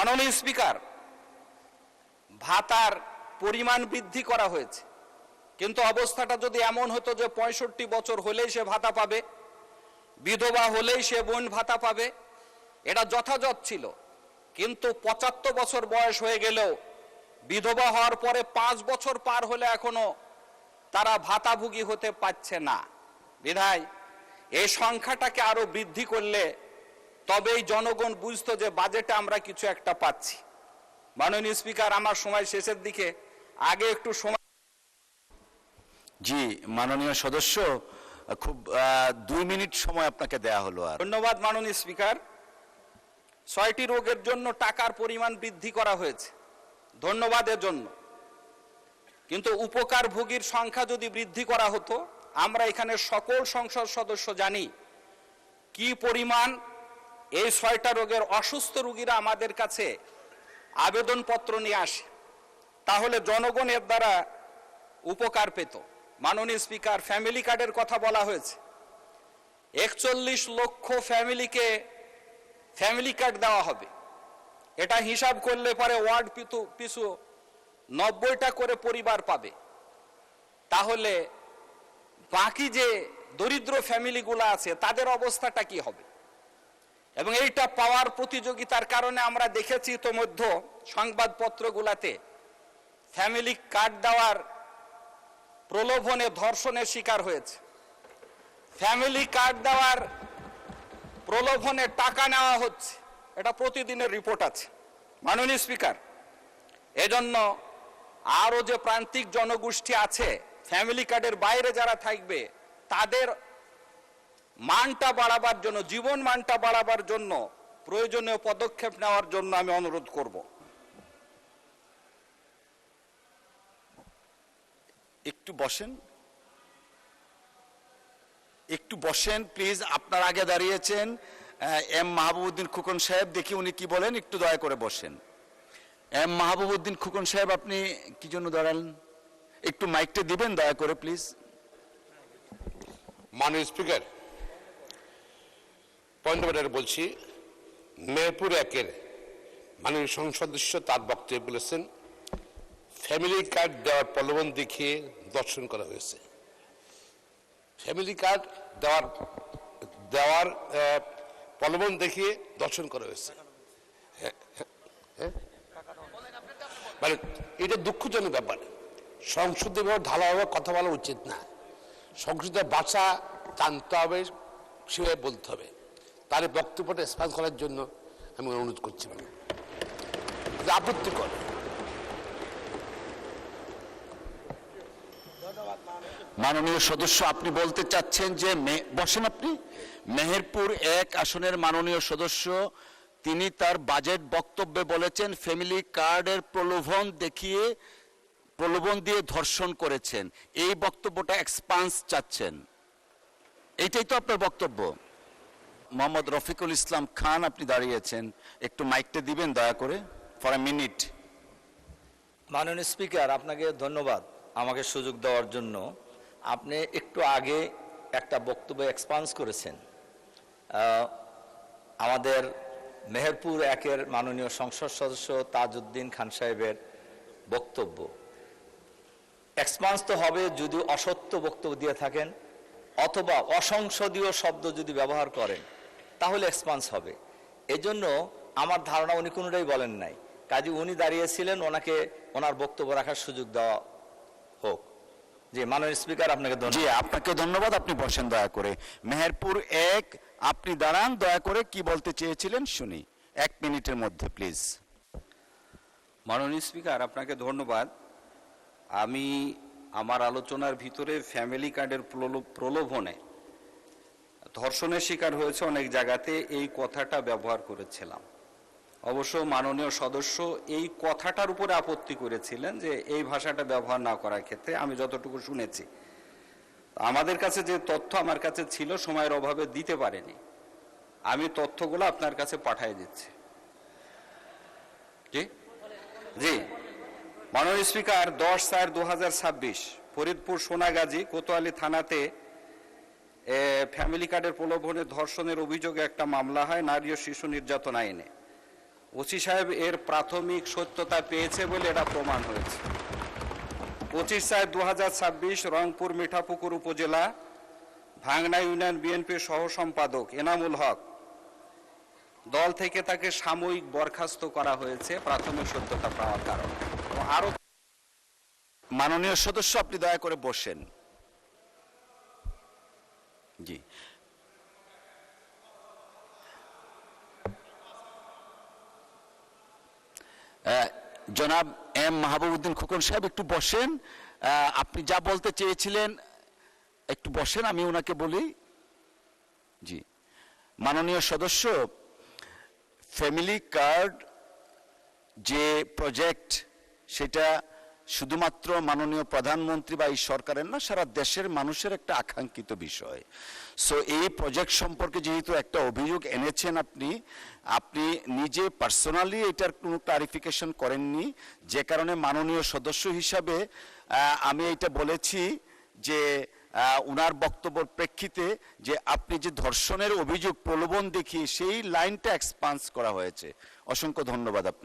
মাননীয় স্পিকার, ভাতার পরিমাণ বৃদ্ধি করা হয়েছে, কিন্তু অবস্থাটা যদি এমন হতো যে 65 বছর হলেই সে ভাতা পাবে, বিধবা হলেই সে বোন ভাতা পাবে, এটা যথাযথ ছিল। কিন্তু 75 বছর বয়স হয়ে গেলেও বিধবা হওয়ার পরে 5 বছর পার হলে এখনো তারা ভাতাভোগী হতে পারছে না। বিধায় এই সংখ্যাটাকে আরো বৃদ্ধি করলে তবেই জনগণ বুঝতো যে বাজেটে আমরা কিছু একটা পাচ্ছি। মাননীয় স্পিকার, আমার সময় শেষের দিকে, আগে একটু সময়। জি, মাননীয় সদস্য, খুব 2 মিনিট সময় আপনাকে দেয়া হলো। আর ধন্যবাদ মাননীয় স্পিকার। 6টি রোগের জন্য টাকার পরিমাণ বৃদ্ধি করা হয়েছে, ধন্যবাদের জন্য। কিন্তু উপকারভোগীর সংখ্যা যদি বৃদ্ধি করা হতো, আমরা এখানে সকল সংসদ সদস্য জানি কি পরিমাণ এই 6টা রোগের অসুস্থ রোগীরা আমাদের কাছে আবেদনপত্র নিয়ে আসে, তাহলে জনগণ এর দ্বারা উপকার পেত। মাননীয় স্পিকার, ফ্যামিলি কার্ডের কথা বলা হয়েছে। 41 লক্ষ ফ্যামিলিকে ফ্যামিলি কার্ড দেওয়া হবে। এটা হিসাব করলে পরে ওয়ার্ড পিছু 90টা করে পরিবার পাবে। তাহলে বাকি যে দরিদ্র ফ্যামিলিগুলো আছে তাদের অবস্থাটা কি হবে? এবং এইটা পাওয়ার প্রতিযোগিতার কারণে আমরা দেখেছি ইতোমধ্যে সংবাদপত্রগুলোতে ফ্যামিলি কার্ড দেওয়ার প্রলোভনে ধর্ষণের শিকার হয়েছে, ফ্যামিলি কার্ড দেওয়ার প্রলোভনে টাকা নেওয়া হচ্ছে, এটা প্রতিদিনের রিপোর্ট আছে। মাননীয় স্পিকার, এজন্য আরো যে প্রান্তিক জনগোষ্ঠী আছে, ফ্যামিলি কার্ডের বাইরে যারা থাকবে, তাদের মানটা বাড়াবার জন্য, জীবন মানটা বাড়াবার জন্য প্রয়োজনীয় পদক্ষেপ নেওয়ার জন্য আমি অনুরোধ করব। একটু বসেন, একটু বসেন প্লিজ। আপনার আগে দাঁড়িয়েছেন এম মাহবুবউদ্দিন খোকন সাহেব, দেখি উনি কি বলেন। একটু দয়া করে বসেন। এম মাহবুবউদ্দিন খোকন সাহেব, আপনি কি জন্য দাঁড়ালেন? একটু মাইকটা দিবেন দয়া করে প্লিজ। মাননীয় স্পিকার, পয়েন্ট অফ অর্ডার বলছি। মেহেরপুর 1-এর মাননীয় সংসদ সদস্য তার বক্তব্যে বলেছেন ফ্যামিলি কার্ড দেওয়ার প্রলোভন দেখিয়ে দর্শন করা হয়েছে। ফ্যামিলি কার্ড দেওয়ার প্রলোভন দেখিয়ে দর্শন করা হয়েছে। মানে এটা দুঃখজনক ব্যাপার। সংসদে ঢালাভাবে কথা বলা উচিত না। সংসদের ভাষা জানতে হবে, সেভাবে বলতে হবে। তার বক্তব্যটা স্পষ্ট করার জন্য আমি অনুরোধ করছি। মানে আপত্তিকর। মাননীয় সদস্য, আপনি বলতে চাচ্ছেন যে বসেন আপনি। মেহেরপুর 1 আসনের মাননীয় সদস্য, তিনি তার বাজেট বক্তব্যে বলেছেন ফ্যামিলি কার্ডের প্রলোভন দিয়ে ধর্ষণ করেছেন। এই বক্তব্যটা এক্সপান্স চাচ্ছেন, এইটাই তো আপনার বক্তব্য। মোহাম্মদ রফিকুল ইসলাম খান, আপনি দাঁড়িয়েছেন, একটু মাইকটা দিবেন দয়া করে ফর এ মিনিট। মাননীয় স্পিকার, আপনাকে ধন্যবাদ আমাকে সুযোগ দেওয়ার জন্য। আপনি একটু আগে একটা বক্তব্য এক্সপান্স করেছেন আমাদের মেহেরপুর 1-এর মাননীয় সংসদ সদস্য তাজউদ্দিন খান সাহেবের বক্তব্য। এক্সপান্স তো হবে যদি অসত্য বক্তব্য দিয়ে থাকেন অথবা অসংসদীয় শব্দ যদি ব্যবহার করেন, তাহলে এক্সপান্স হবে। এজন্য আমার ধারণা উনি কোনোটাই বলেন নাই, কাজে উনি দাঁড়িয়েছিলেন, ওনাকে ওনার বক্তব্য রাখার সুযোগ দেওয়া হোক। জি, মাননীয় স্পিকার, আপনাকে ধন্যবাদ। জি, আপনাকে ধন্যবাদ। আপনি বসেন দয়া করে। মেহেরপুর 1, আপনি দাঁড়ান দয়া করে, কি বলতে চেয়েছিলেন শুনি 1 মিনিটের মধ্যে প্লিজ। মাননীয় স্পিকার, আপনাকে ধন্যবাদ। আমি আমার আলোচনার ভিতরে ফ্যামিলি কার্ডের প্রলোভনে ধর্ষণের শিকার হয়েছে অনেক জায়গাতে এই কথাটা ব্যবহার করেছিলাম। অবশ্য মাননীয় সদস্য এই কথাটার উপরে আপত্তি করেছিলেন যে এই ভাষাটা ব্যবহার না করার ক্ষেত্রে। আমি যতটুকু শুনেছি, আমাদের কাছে যে তথ্য আমার কাছে ছিল সময়ের অভাবে দিতে পারেনি, আমি তথ্যগুলো আপনার কাছে পাঠিয়ে দিচ্ছি। জি জি মাননীয় স্পিকার, 10/4/2026 ফরিদপুর সোনাগাজী কোতোয়ালি থানাতে ফ্যামিলি কার্ডের প্রলোভনে ধর্ষণের অভিযোগে একটা মামলা হয় নারী ও শিশু নির্যাতন আইনে। ওসি সাহেব এর প্রাথমিক সত্যতা পেয়েছে বলে এটা প্রমাণ হয়েছে। 25/4/2026 রংপুর মিঠাপুকুর উপজেলা ভাংনা ইউনিয়ন বিএনপির সহ সম্পাদক এনামুল হক দল থেকে তাকে সাময়িক বরখাস্ত করা হয়েছে প্রাথমিক সত্যতা পাওয়ার কারণে। আরো মাননীয় সদস্য, আপনি দয়া করে বসেন। জি, জনাব এম মাহবুবউদ্দিন খোকন সাহেব একটু বসেন। আপনি যা বলতে চেয়েছিলেন একটু বসেন, আমি ওনাকে বলি। জি, মাননীয় সদস্য, ফ্যামিলি কার্ড যে প্রজেক্ট, সেটা শুধুমাত্র মাননীয় প্রধানমন্ত্রী বা এই সরকারের না, সারা দেশের মানুষের একটা আকাঙ্ক্ষিত বিষয়। সো এই প্রজেক্ট সম্পর্কে যেহেতু একটা অভিযোগ এনেছেন আপনি নিজে পার্সোনালি এটার কোনো ক্লারিফিকেশন করেননি, যে কারণে মাননীয় সদস্য হিসাবে আমি এটা বলেছি যে উনার বক্তব্যের প্রেক্ষিতে যে আপনি যে ধর্ষণের অভিযোগ প্রলোভন দেখিয়ে সেই লাইনটা এক্সপান্স করা হয়েছে। অসংখ্য ধন্যবাদ আপনাকে।